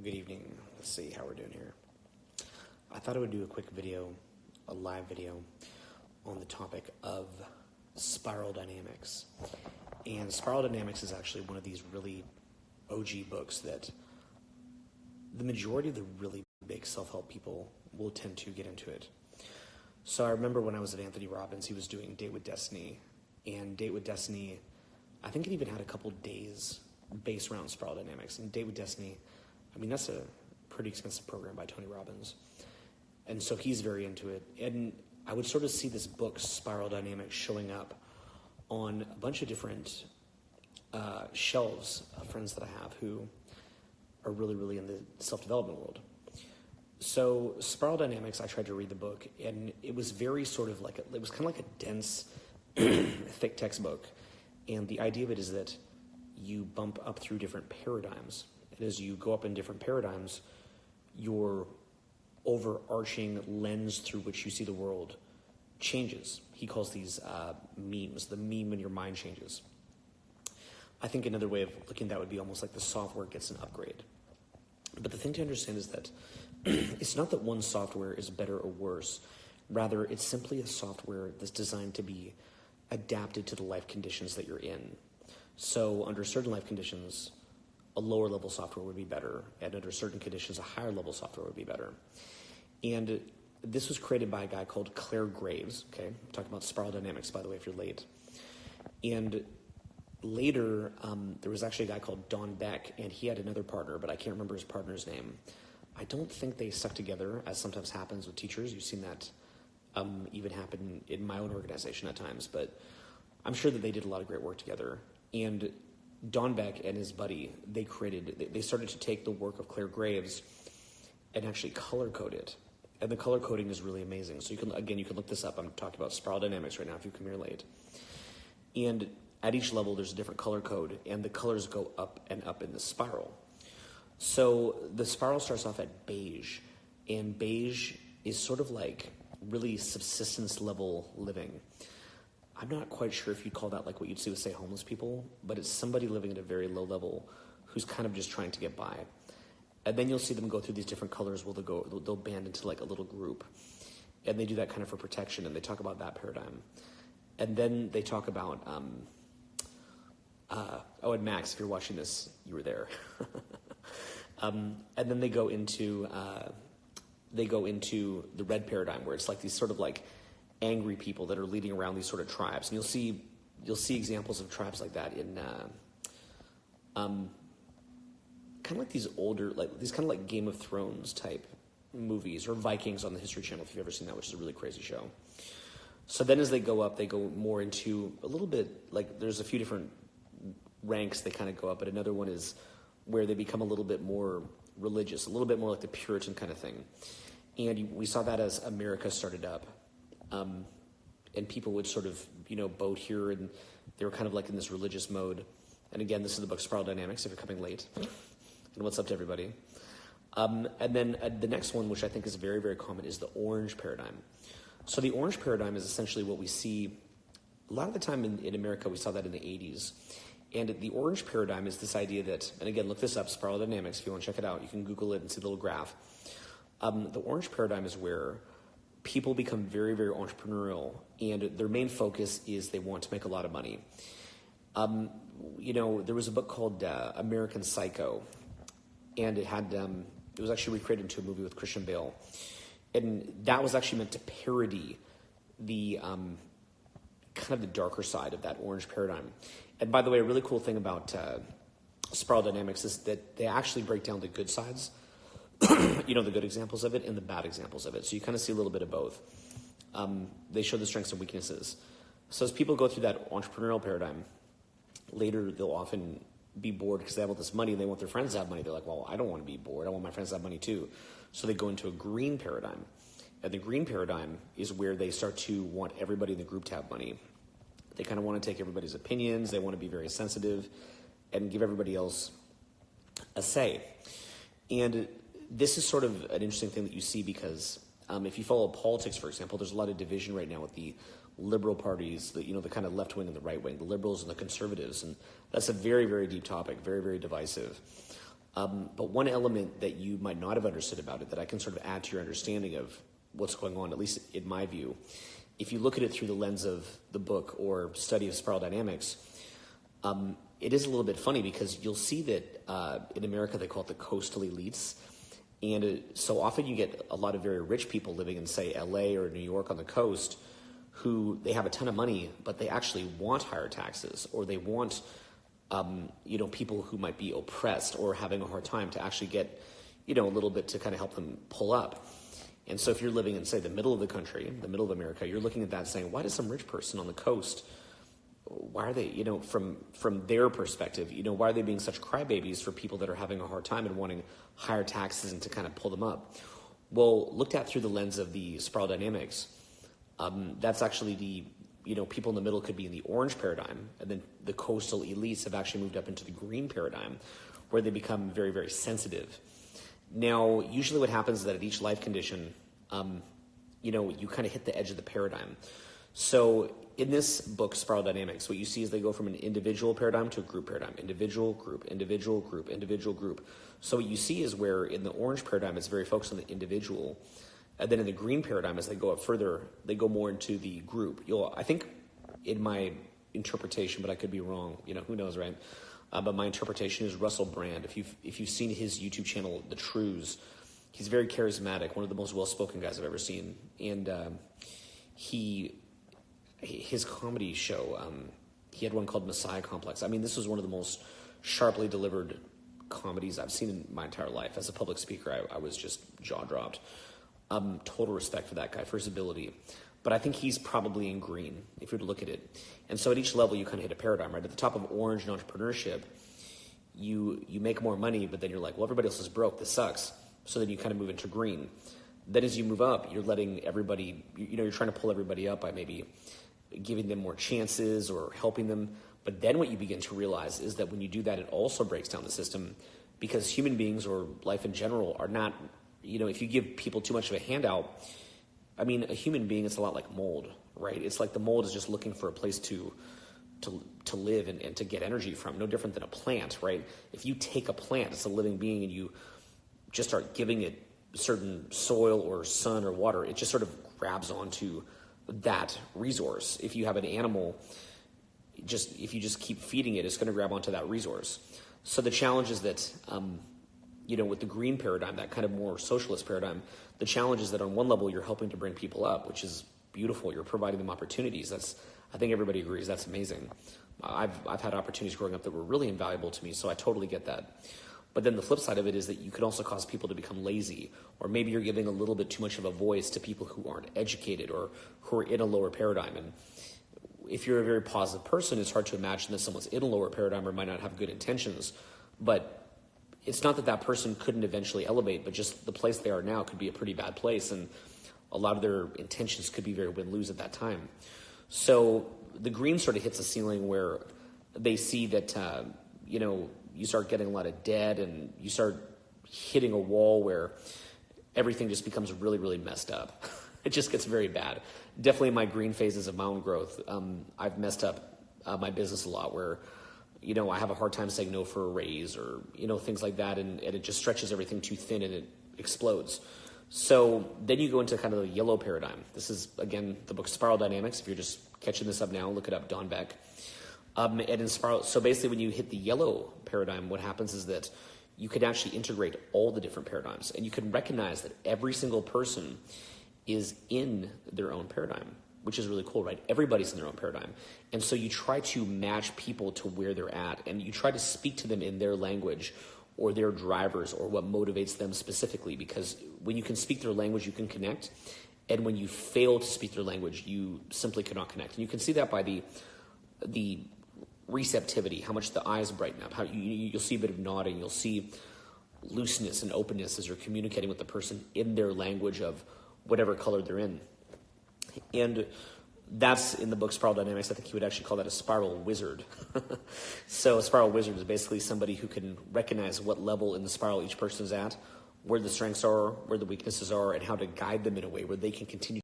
Good evening. Let's see how we're doing here. I thought I would do a quick video, a live video, on the topic of spiral dynamics. And spiral dynamics is actually one of these really OG books that the majority of the really big self-help people will tend to get into it. So I remember when I was at Anthony Robbins, he was doing Date with Destiny. And Date with Destiny, I think it even had a couple days based around spiral dynamics. And Date with Destiny, I mean, that's a pretty expensive program by Tony Robbins. And so he's very into it. And I would sort of see this book, Spiral Dynamics, showing up on a bunch of different shelves of friends that I have who are really, really in the self-development world. So Spiral Dynamics, I tried to read the book, and it was very sort of like, it was kind of like a dense, thick textbook. And the idea of it is that you bump up through different paradigms. And as you go up in different paradigms, your overarching lens through which you see the world changes. He calls these memes, the meme when your mind changes. I think another way of looking at that would be almost like the software gets an upgrade. But the thing to understand is that it's not that one software is better or worse. Rather, it's simply a software that's designed to be adapted to the life conditions that you're in. So under certain life conditions, a lower level software would be better, and under certain conditions, a higher level software would be better. And this was created by a guy called Claire Graves, okay? I'm talking about spiral dynamics, by the way, if you're late. And later, there was actually a guy called Don Beck, and he had another partner, but I can't remember his partner's name. I don't think they stuck together, as sometimes happens with teachers. You've seen that even happen in my own organization at times, but I'm sure that they did a lot of great work together. And Don Beck and his buddy, they started to take the work of Claire Graves and actually color code it. And the color coding is really amazing. So you can look this up. I'm talking about spiral dynamics right now if you come here late. And at each level, there's a different color code, and the colors go up and up in the spiral. So the spiral starts off at beige, and beige is sort of like really subsistence level living. I'm not quite sure if you'd call that like what you'd see with, say, homeless people, but it's somebody living at a very low level who's kind of just trying to get by. And then you'll see them go through these different colors where they'll band into like a little group. And they do that kind of for protection, and they talk about that paradigm. And then they talk about, and Max, if you're watching this, you were there. And then they go into the red paradigm, where it's like these sort of like angry people that are leading around these sort of tribes. And you'll see examples of tribes like that in kind of like these older, like these kind of like Game of Thrones type movies, or Vikings on the History Channel, if you've ever seen that, which is a really crazy show. So then as they go up, they go more into a little bit, like there's a few different ranks they kind of go up, but another one is where they become a little bit more religious, a little bit more like the Puritan kind of thing. And we saw that as America started up. And people would sort of, boat here, and they were kind of like in this religious mode. And again, this is the book Spiral Dynamics, if you're coming late. And what's up to everybody? And then the next one, which I think is very, very common, is the orange paradigm. So the orange paradigm is essentially what we see a lot of the time in America. We saw that in the 80s. And the orange paradigm is this idea that, and again, look this up, Spiral Dynamics, if you want to check it out. You can Google it and see the little graph. The orange paradigm is where people become very, very entrepreneurial, and their main focus is they want to make a lot of money. There was a book called American Psycho, and it was actually recreated into a movie with Christian Bale. And that was actually meant to parody the kind of the darker side of that orange paradigm. And by the way, a really cool thing about Spiral Dynamics is that they actually break down the good sides, the good examples of it and the bad examples of it. So you kind of see a little bit of both. They show the strengths and weaknesses. So as people go through that entrepreneurial paradigm, later they'll often be bored because they have all this money and they want their friends to have money. They're like, well, I don't want to be bored. I want my friends to have money too. So they go into a green paradigm. And the green paradigm is where they start to want everybody in the group to have money. They kind of want to take everybody's opinions. They want to be very sensitive and give everybody else a say. And this is sort of an interesting thing that you see because if you follow politics, for example, there's a lot of division right now with the liberal parties, the kind of left wing and the right wing, the liberals and the conservatives. And that's a very, very deep topic, very, very divisive. But one element that you might not have understood about it that I can sort of add to your understanding of what's going on, at least in my view, if you look at it through the lens of the book or study of spiral dynamics, it is a little bit funny because you'll see that in America they call it the coastal elites. And so often you get a lot of very rich people living in, say, LA or New York on the coast who they have a ton of money, but they actually want higher taxes, or they want people who might be oppressed or having a hard time to actually get, a little bit to kind of help them pull up. And so if you're living in, say, the middle of the country, the middle of America, you're looking at that saying, why does some rich person on the coast, why are they, from their perspective, why are they being such crybabies for people that are having a hard time and wanting higher taxes and to kind of pull them up? Well, looked at through the lens of the spiral dynamics, that's actually the, people in the middle could be in the orange paradigm, and then the coastal elites have actually moved up into the green paradigm, where they become very, very sensitive. Now, usually what happens is that at each life condition, you kind of hit the edge of the paradigm. So in this book, Spiral Dynamics, what you see is they go from an individual paradigm to a group paradigm, individual, group, individual, group, individual, group. So what you see is where in the orange paradigm, it's very focused on the individual. And then in the green paradigm, as they go up further, they go more into the group. I think in my interpretation, but I could be wrong, who knows, right? But my interpretation is Russell Brand. If you've seen his YouTube channel, The Trues, he's very charismatic, one of the most well-spoken guys I've ever seen. And his comedy show, he had one called Messiah Complex. I mean, this was one of the most sharply delivered comedies I've seen in my entire life. As a public speaker, I was just jaw-dropped. Total respect for that guy, for his ability. But I think he's probably in green, if you were to look at it. And so at each level, you kind of hit a paradigm, right? At the top of orange and entrepreneurship, you make more money, but then you're like, well, everybody else is broke. This sucks. So then you kind of move into green. Then as you move up, you're letting everybody, you're trying to pull everybody up by maybe giving them more chances or helping them. But then what you begin to realize is that when you do that, it also breaks down the system, because human beings or life in general are not, if you give people too much of a handout, I mean, a human being is a lot like mold, right? It's like the mold is just looking for a place to live and to get energy from, no different than a plant, right? If you take a plant, it's a living being, and you just start giving it certain soil or sun or water, it just sort of grabs onto that resource. If you have an animal, if you just keep feeding it, it's going to grab onto that resource. So the challenge is that, with the green paradigm, that kind of more socialist paradigm, the challenge is that on one level, you're helping to bring people up, which is beautiful. You're providing them opportunities. I think everybody agrees. That's amazing. I've had opportunities growing up that were really invaluable to me, so I totally get that. But then the flip side of it is that you could also cause people to become lazy, or maybe you're giving a little bit too much of a voice to people who aren't educated or who are in a lower paradigm. And if you're a very positive person, it's hard to imagine that someone's in a lower paradigm or might not have good intentions. But it's not that that person couldn't eventually elevate, but just the place they are now could be a pretty bad place, and a lot of their intentions could be very win-lose at that time. So the green sort of hits a ceiling where they see that, you start getting a lot of debt, and you start hitting a wall where everything just becomes really, really messed up. It just gets very bad. Definitely in my green phases of my own growth, I've messed up my business a lot where, I have a hard time saying no for a raise or, things like that, and it just stretches everything too thin and it explodes. So then you go into kind of the yellow paradigm. This is, again, the book Spiral Dynamics. If you're just catching this up now, look it up, Don Beck. And in Spiral, so basically when you hit the yellow paradigm, what happens is that you can actually integrate all the different paradigms, and you can recognize that every single person is in their own paradigm, which is really cool, right? Everybody's in their own paradigm. And so you try to match people to where they're at, and you try to speak to them in their language or their drivers or what motivates them specifically, because when you can speak their language, you can connect. And when you fail to speak their language, you simply cannot connect. And you can see that by the receptivity, how much the eyes brighten up, how you'll see a bit of nodding, you'll see looseness and openness as you're communicating with the person in their language of whatever color they're in. And that's in the book Spiral Dynamics. I think he would actually call that a spiral wizard. So a spiral wizard is basically somebody who can recognize what level in the spiral each person is at, where the strengths are, where the weaknesses are, and how to guide them in a way where they can continue